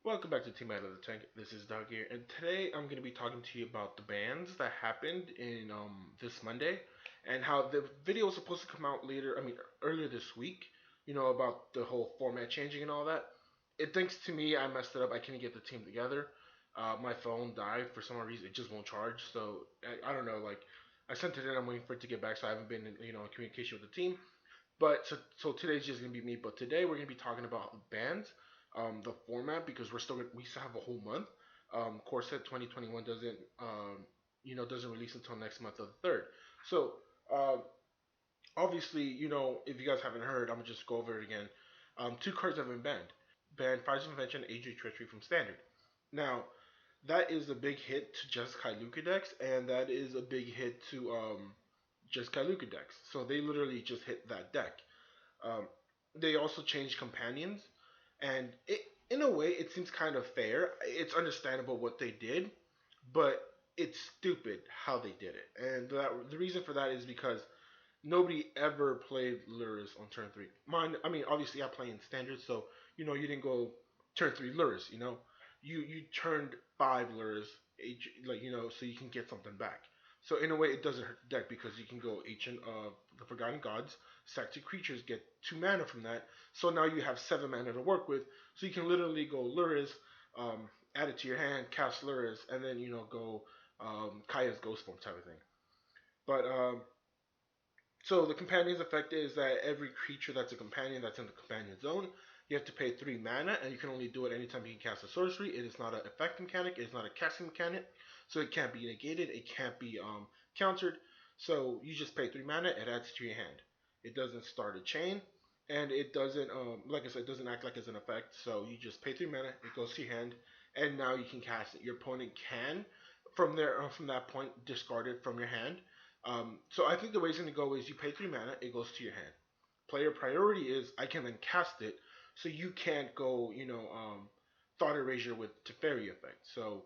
Welcome back to Team Out of the Tank. This is Doug here, and today I'm going to be talking to you about the bans that happened in this Monday, and how the video was supposed to come out later. Earlier this week. About the whole format changing and all that. It thanks to me, I messed it up. I couldn't get the team together. My phone died for some reason. It just won't charge. So I don't know. Like I sent it in. I'm waiting for it to get back. So I haven't been in communication with the team. But so today's just gonna be me. But today we're gonna be talking about bands, the format because we still have a whole month. Corset 2021 doesn't release until next month of the third. So uh, obviously if you guys haven't heard, I'm gonna just go over it again. Two cards have been banned. Banned Fires of Invention, Age of Treachery from Standard. Now that is a big hit to just Kailuka decks, and that is a big hit to just Kailuka decks. So they literally just hit that deck. Um, they also changed companions, and in a way, it seems kind of fair. It's understandable what they did, but it's stupid how they did it. And the reason for that is because nobody ever played Lurrus on turn three. Obviously, I play in standard, so you didn't go turn three Lurrus. You turned five Lurrus, so you can get something back. So in a way, it doesn't hurt the deck because you can go Ancient of the Forgotten Gods, sack two creatures, get 2 mana from that. So now you have 7 mana to work with. So you can literally go Lurrus, add it to your hand, cast Lurrus, and then go Kaya's Ghost Form type of thing. But so the companion's effect is that every creature that's a companion that's in the companion zone, you have to pay 3 mana, and you can only do it anytime you can cast a sorcery. It is not an effect mechanic. It is not a casting mechanic, so it can't be negated. It can't be countered. So you just pay 3 mana. It adds to your hand. It doesn't start a chain, and it doesn't like I said, it doesn't act like it's an effect. So you just pay 3 mana. It goes to your hand, and now you can cast it. Your opponent can, from that point, discard it from your hand. So I think the way it's going to go is you pay 3 mana, it goes to your hand. Player priority is I can then cast it, so you can't go, Thought Erasure with Teferi effect. So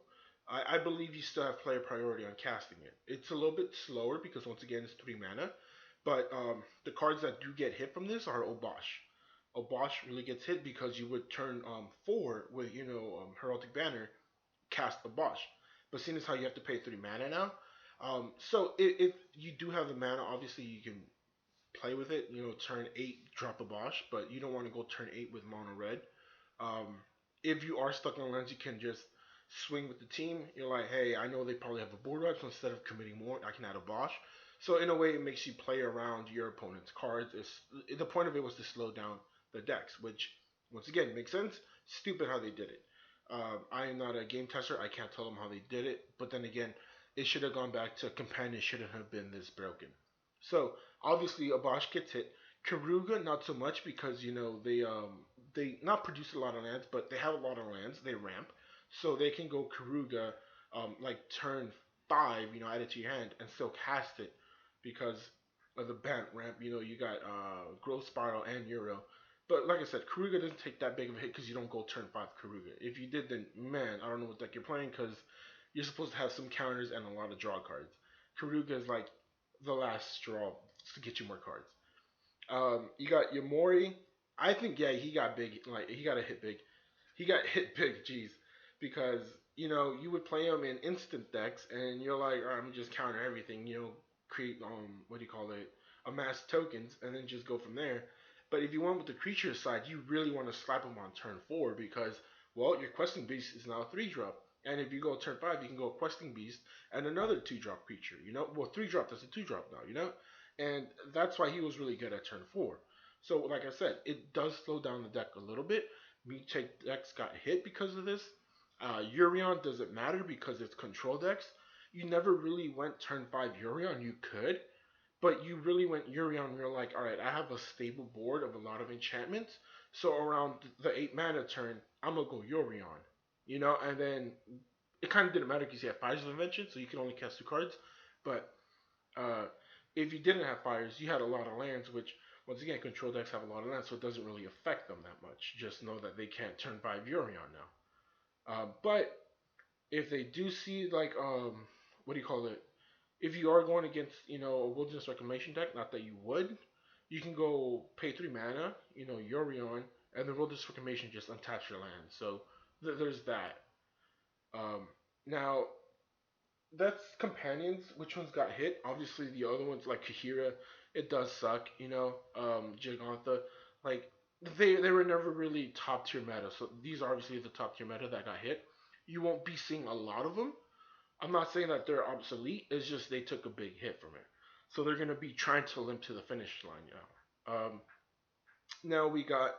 I believe you still have player priority on casting it. It's a little bit slower because once again it's 3 mana, but the cards that do get hit from this are Obosh. Obosh really gets hit because you would turn 4 with Heraldic Banner, cast Obosh. But seeing as how you have to pay 3 mana now, so if you do have the mana, obviously you can play with it. Turn 8, drop a Bosch, but you don't want to go turn 8 with mono red. Um, if you are stuck on lands, you can just swing with the team. You're like, hey, I know they probably have a board wipe, so instead of committing more, I can add a Bosch. So in a way, it makes you play around your opponent's cards. The point of it was to slow down the decks, which once again makes sense. Stupid how they did it. I am not a game tester. I can't tell them how they did it. But then again, it should have gone back to companion shouldn't have been this broken. So obviously Abash gets hit. Karuga not so much because they not produce a lot of lands, but they have a lot of lands. They ramp, so they can go Karuga like turn 5, add it to your hand and still cast it because of the band ramp. You got Growth Spiral and Euro. But like I said, Karuga doesn't take that big of a hit because you don't go turn 5 Karuga. If you did, then man, I don't know what deck you're playing because you're supposed to have some counters and a lot of draw cards. Karuga is like the last straw to get you more cards. You got Yamori. I think yeah, he got big. Like he got a hit big. He got hit big. Jeez, because you would play him in instant decks, and you're like, all right, I'm gonna just counter everything. Create what do you call it? Amass tokens, and then just go from there. But if you went with the creature side, you really want to slap him on turn 4 because well, your questing beast is now a 3-drop. And if you go turn 5, you can go Questing Beast and another 2-drop creature, Well, 3-drop, that's a 2-drop now. And that's why he was really good at turn 4. So, like I said, it does slow down the deck a little bit. Mutate decks got hit because of this. Urion doesn't matter because it's control decks. You never really went turn 5 Urion. You could, but you really went Urion. You're like, all right, I have a stable board of a lot of enchantments. So around the 8 mana turn, I'm gonna go Urion. And then it kind of didn't matter because you had Fires of Invention, so you could only cast 2 cards. But uh, if you didn't have Fires, you had a lot of lands, which, once again, control decks have a lot of lands, so it doesn't really affect them that much. Just know that they can't turn 5 Urion now. But if they do see, like, what do you call it? If you are going against, a Wilderness Reclamation deck, not that you would, you can go pay 3 mana, Urion, and the Wilderness Reclamation just untaps your land. So There's that. Um, Now that's companions. Which ones got hit? Obviously, the other ones like Kahira, it does suck. Gigantha, like they were never really top tier meta. So these are obviously the top tier meta that got hit. You won't be seeing a lot of them. I'm not saying that they're obsolete. It's just they took a big hit from it. So they're gonna be trying to limp to the finish line. Yeah. Now we got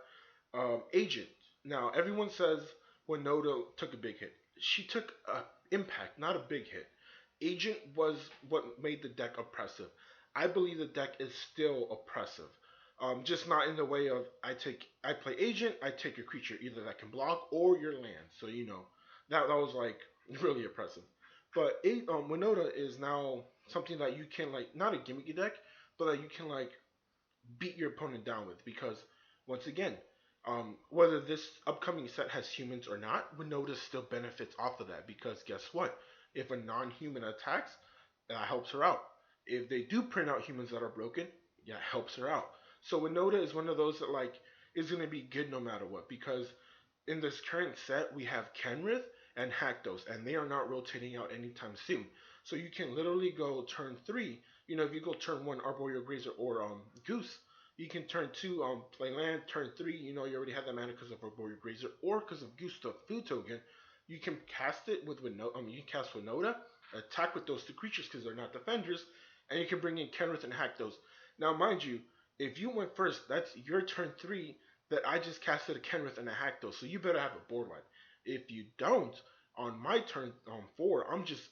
Agent. Now everyone says Winota took a big hit. She took a impact, not a big hit. Agent was what made the deck oppressive. I believe the deck is still oppressive. Just not in the way of I play Agent, I take a creature either that can block or your land. So that was like really oppressive. But Winota is now something that you can like not a gimmicky deck, but that you can like beat your opponent down with because once again, whether this upcoming set has humans or not, Winota still benefits off of that because guess what? If a non-human attacks, that helps her out. If they do print out humans that are broken, yeah, it helps her out. So Winota is one of those that like is gonna be good no matter what because in this current set we have Kenrith and Haktos, and they are not rotating out anytime soon. So you can literally go turn three. If you go turn one Arboreal Grazer or Goose, you can turn two play land. Turn three, you already have that mana because of Arboreal Grazer or because of Goose the food token. You can cast it with Winota. You can cast Winota, attack with those two creatures because they're not defenders, and you can bring in Kenrith and Haktos. Now, mind you, if you went first, that's your turn three that I just casted a Kenrith and a Haktos, so you better have a board wipe. If you don't, on my turn four, I'm just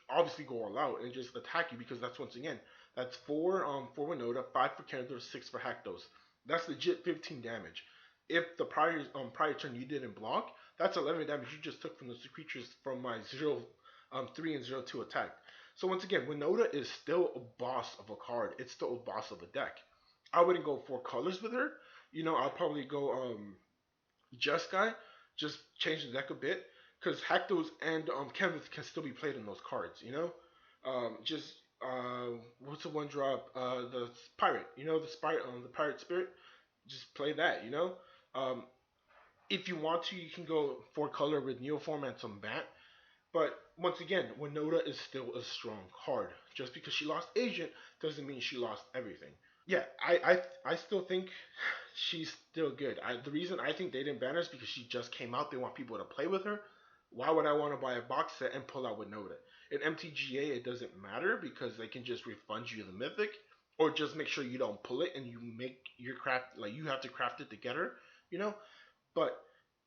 obviously go all out and just attack you because that's once again that's four for Winota, five for Kenrith, six for Haktos. That's legit 15 damage. If the prior turn you didn't block, that's 11 damage you just took from those two creatures from my 3 and 0 2 attack. So once again, Winota is still a boss of a card. It's still a boss of a deck. I wouldn't go four colors with her. I'll probably go Just Guy, just change the deck a bit because Haktos and Kenneth can still be played in those cards. Just what's the one drop? The pirate. The pirate spirit. Just play that. Um, if you want to, you can go four color with Neoform and some Bat. But once again, Winota is still a strong card. Just because she lost Agent doesn't mean she lost everything. Yeah, I still think she's still good. The reason I think they didn't ban her is because she just came out. They want people to play with her. Why would I want to buy a box set and pull out with Noda? In MTGA, it doesn't matter because they can just refund you the mythic, or just make sure you don't pull it and you make your craft like you have to craft it to get her. You know, but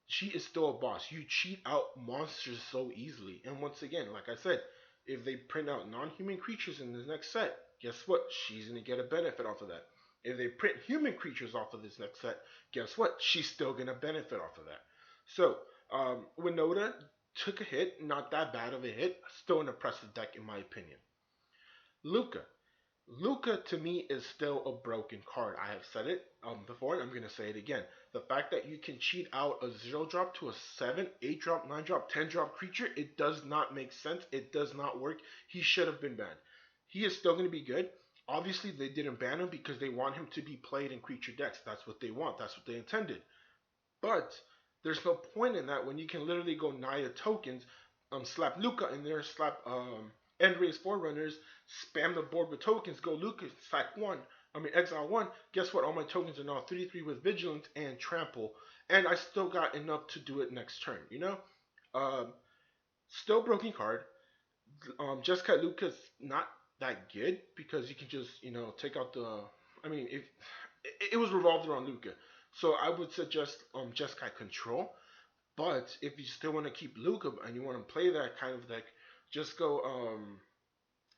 she is still a boss. You cheat out monsters so easily. And once again, like I said, if they print out non-human creatures in the next set, guess what? She's gonna get a benefit off of that. If they print human creatures off of this next set, guess what? She's still gonna benefit off of that. So, Winota took a hit, not that bad of a hit, still an impressive deck in my opinion. Luca. Luca to me is still a broken card. I have said it before, and I'm gonna say it again. The fact that you can cheat out a 0 drop to a 7, 8 drop, 9 drop, 10 drop creature, it does not make sense. It does not work. He should have been banned. He is still gonna be good. Obviously, they didn't ban him because they want him to be played in creature decks. That's what they want. That's what they intended. But there's no point in that when you can literally go Naya tokens, slap Luca in there, slap End Race Forerunners, spam the board with tokens, go Luca, sack one, exile one. Guess what? All my tokens are now 3/3 with Vigilance and Trample, and I still got enough to do it next turn. Um, Still broken card. Jessica Luca's not that good because you can just take out the. If it was revolved around Luca, so I would suggest Jessica Control. But if you still want to keep Luca and you want to play that kind of deck, just go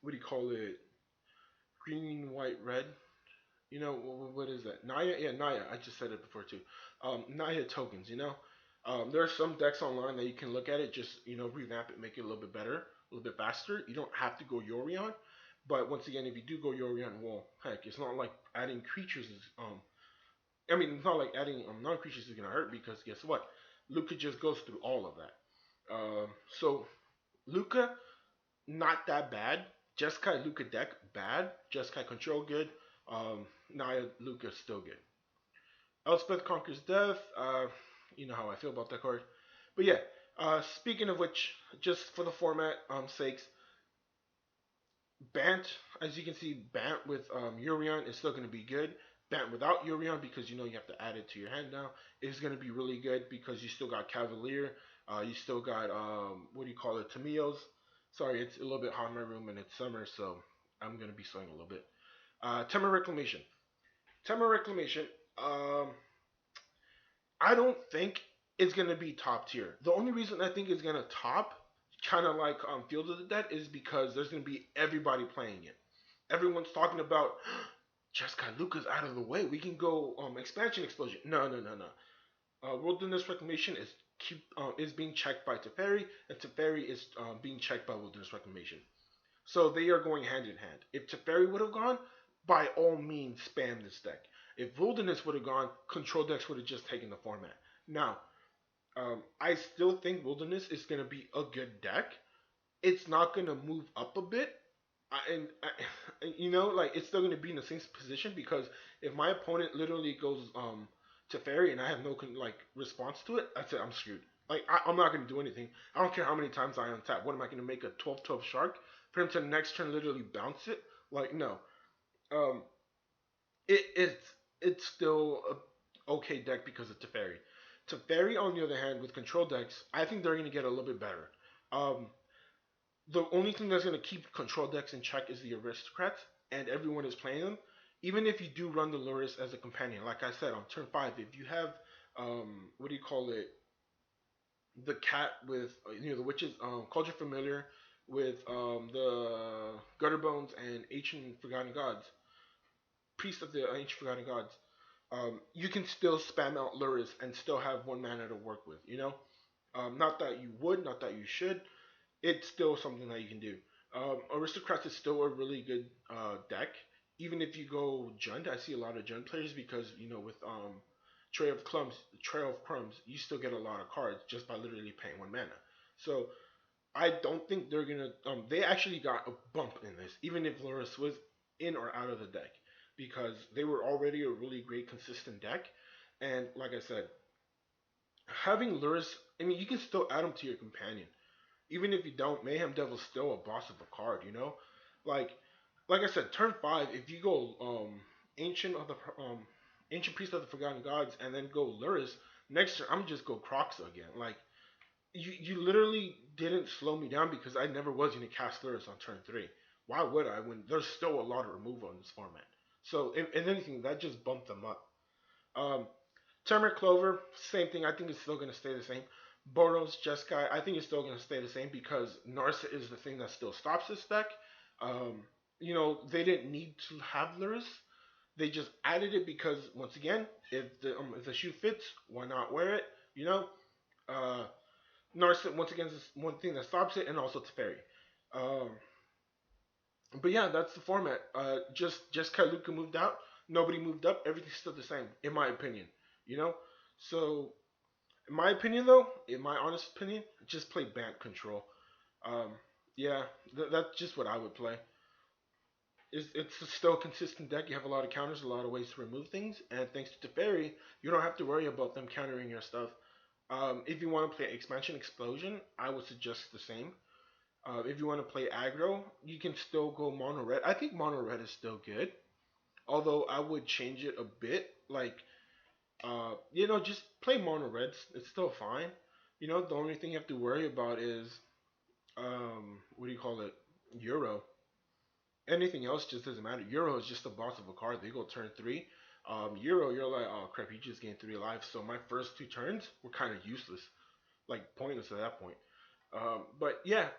what do you call it? Green, white, red. What is that? Naya, yeah, Naya. I just said it before too. Naya tokens. There are some decks online that you can look at it, just revamp it, make it a little bit better, a little bit faster. You don't have to go Yorion, but once again, if you do go Yorion, well, heck, it's not like adding creatures is it's not like adding non-creatures is gonna hurt because guess what? Luca just goes through all of that. So Luca, not that bad. Jeskai Luca deck bad. Jeskai control good. Naya Luca still good. Elspeth conquers death. You know how I feel about that card. But yeah, Speaking of which, just for the format sakes, Bant, as you can see, Bant with Urion is still going to be good. Bant without Urion, because you know you have to add it to your hand now, is going to be really good because you still got Cavalier. You still got, what do you call it, Tamios. Sorry, it's a little bit hot in my room and it's summer, so I'm going to be sweating a little bit. Temur Reclamation. Temur Reclamation, um, I don't think it's gonna be top tier. The only reason I think it's gonna top, kind of like Field of the Dead, is because there's gonna be everybody playing it. Everyone's talking about Jessica Luca's out of the way. We can go expansion explosion. No, no, no, no. Wilderness Reclamation is being checked by Teferi, and Teferi is being checked by Wilderness Reclamation. So they are going hand in hand. If Teferi would have gone, by all means spam this deck. If Wilderness would have gone, Control decks would have just taken the format. Now, I still think Wilderness is going to be a good deck. It's not going to move up a bit. Like it's still going to be in the same position because if my opponent literally goes to Fairy and I have no like response to it, that's it. I'm screwed. Like I'm not going to do anything. I don't care how many times I untap. What am I going to make a 12/12 shark for him to the next turn literally bounce it? Like no. Um, it's still a okay deck because of Teferi. Teferi, on the other hand, with control decks, I think they're going to get a little bit better. Um, the only thing that's going to keep control decks in check is the aristocrats, and everyone is playing them. Even if you do run the Luris as a companion, like I said on turn 5, if you have what do you call it, the cat with the witches, Cauldron Familiar with the Gutter Bones and Ancient Forgotten Gods, Priest of the Ancient Forgotten Gods, you can still spam out Luris and still have 1 mana to work with. Not that you would, not that you should. It's still something that you can do. Aristocrats is still a really good deck. Even if you go Jund, I see a lot of Jund players because with Trail of Crumbs, you still get a lot of cards just by literally paying 1 mana. So I don't think they're gonna. They actually got a bump in this, even if Loris was in or out of the deck, because they were already a really great consistent deck. And like I said, having Luris, I mean, you can still add him to your companion. Even if you don't, Mayhem Devil's still a boss of a card. Like like I said, turn 5. If you go Ancient of the Ancient Priest of the Forgotten Gods and then go Luris, next turn I'm just go Croxa again. Like you literally didn't slow me down because I never was going to cast Luris on turn 3. Why would I when there's still a lot of removal in this format? So if anything, that just bumped them up. Um, Turmeric Clover, same thing. I think it's still going to stay the same. Boros, Jeskai, I think it's still going to stay the same because Narset is the thing that still stops this deck. They didn't need to have Luris. They just added it because, once again, if the shoe fits, why not wear it? You know, uh, Narset once again is one thing that stops it, and also Teferi. Um, but yeah, that's the format. Just Kailuka moved out. Nobody moved up. Everything's still the same, in my opinion. You know, so in my opinion, though, in my honest opinion, just play Bant Control. Um, yeah, that's just what I would play. It's still a consistent deck. You have a lot of counters, a lot of ways to remove things, and thanks to Teferi, you don't have to worry about them countering your stuff. If you want to play Expansion Explosion, I would suggest the same. If you want to play aggro, you can still go mono red. I think mono red is still good, although I would change it a bit. Like, just play mono reds. It's still fine. The only thing you have to worry about is, what do you call it? Euro. Anything else just doesn't matter. Euro is just the boss of a card. They go turn 3. Euro, you're like, oh crap, he just gained 3 lives. So my first 2 turns were kind of useless, like pointless at that point. But yeah,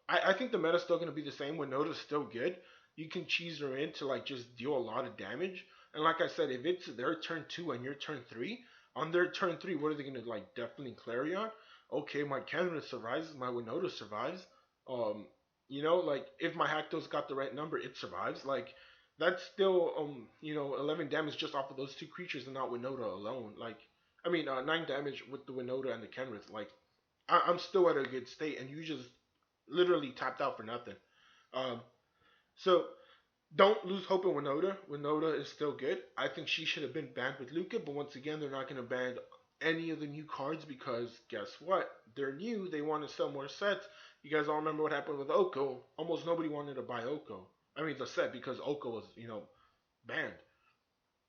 I think the meta's still gonna be the same. When Noda's still good, you can cheese her in to like just deal a lot of damage. And like I said, if it's their turn 2 and your turn 3, on their turn 3, what are they gonna like? Definitely Clarion. Okay, my Canada survives, my Winota survives. Um, like if my Haktos got the right number, it survives. Like that's still 11 damage just off of those 2 creatures and not Winota alone. Like I mean 9 damage with the Winota and the Kenrith. Like I'm still at a good state, and you just literally tapped out for nothing. Um, so don't lose hope in Winota. Winota is still good. I think she should have been banned with Luca, but once again, they're not going to ban any of the new cards because guess what? They're new. They want to sell more sets. You guys all remember what happened with Oko? Almost nobody wanted to buy Oko. I mean the set because Oko was banned.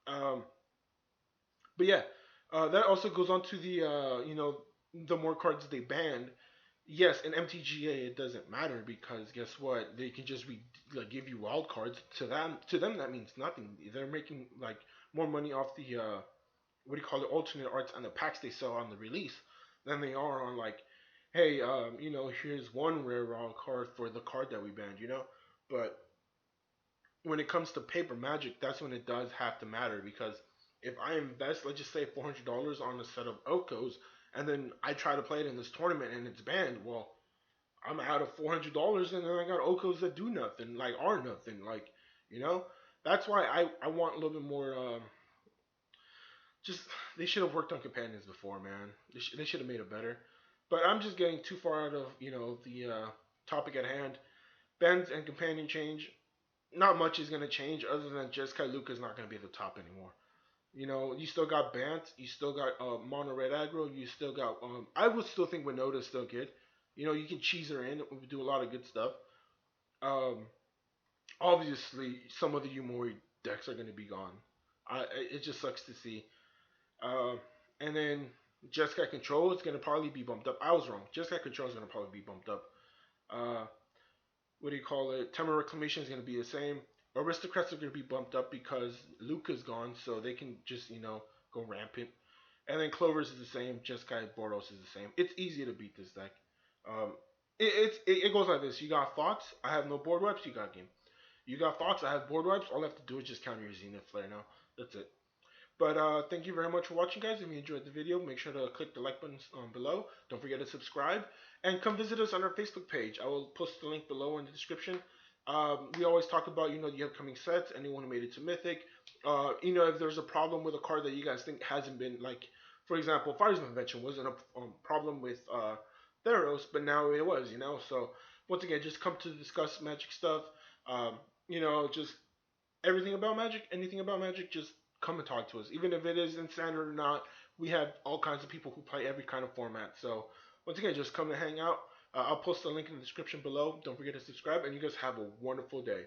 Um, but yeah, that also goes on to the the more cards they banned. Yes, in MTGA it doesn't matter because guess what? They can just like give you wild cards. To them that means nothing. They're making like more money off the what do you call it, alternate arts and the packs they sell on the release than they are on like, hey, here's one rare wild card for the card that we banned. But when it comes to paper magic, that's when it does have to matter because if I invest, let's just say $400 on a set of Okos, and then I try to play it in this tournament and it's banned, well, I'm out of $400, and then I got Okos that do nothing, like are nothing, like you know. That's why I want a little bit more. Just they should have worked on companions before, man. They should have made it better. But I'm just getting too far out of the topic at hand. Bans and companion change, not much is gonna change other than Jeskai Luca's not gonna be at the top anymore. You still got Bant, you still got Mono Red Aggro, you still got I would still think Winota's still good. You can cheese her in, we do a lot of good stuff. Um, Obviously some of the Yumori decks are gonna be gone. It just sucks to see. Uh, and then Jeskai Control is gonna probably be bumped up. I was wrong. Jeskai Control is gonna probably be bumped up. Uh, what do you call it? Tema Reclamation is going to be the same. Aristocrats are going to be bumped up because Luca's gone, so they can just go rampant. And then Clovers is the same. Jeskai Boros is the same. It's easy to beat this deck. Um, it goes like this. You got Fox. I have no board wipes. You got game. You got Fox. I have board wipes. All I have to do is just counter your Zenith Flare now. That's it. But thank you very much for watching, guys. If you enjoyed the video, make sure to click the like button below. Don't forget to subscribe. And come visit us on our Facebook page. I will post the link below in the description. We always talk about, the upcoming sets, anyone who made it to Mythic. If there's a problem with a card that you guys think hasn't been, like, for example, Fire's Invention wasn't a problem with Theros, but now it was, So, once again, just come to discuss Magic stuff. Just everything about Magic, anything about Magic, just come and talk to us. Even if it is in standard or not, we have all kinds of people who play every kind of format. So once again, just come and hang out. I'll post the link in the description below. Don't forget to subscribe, and you guys have a wonderful day.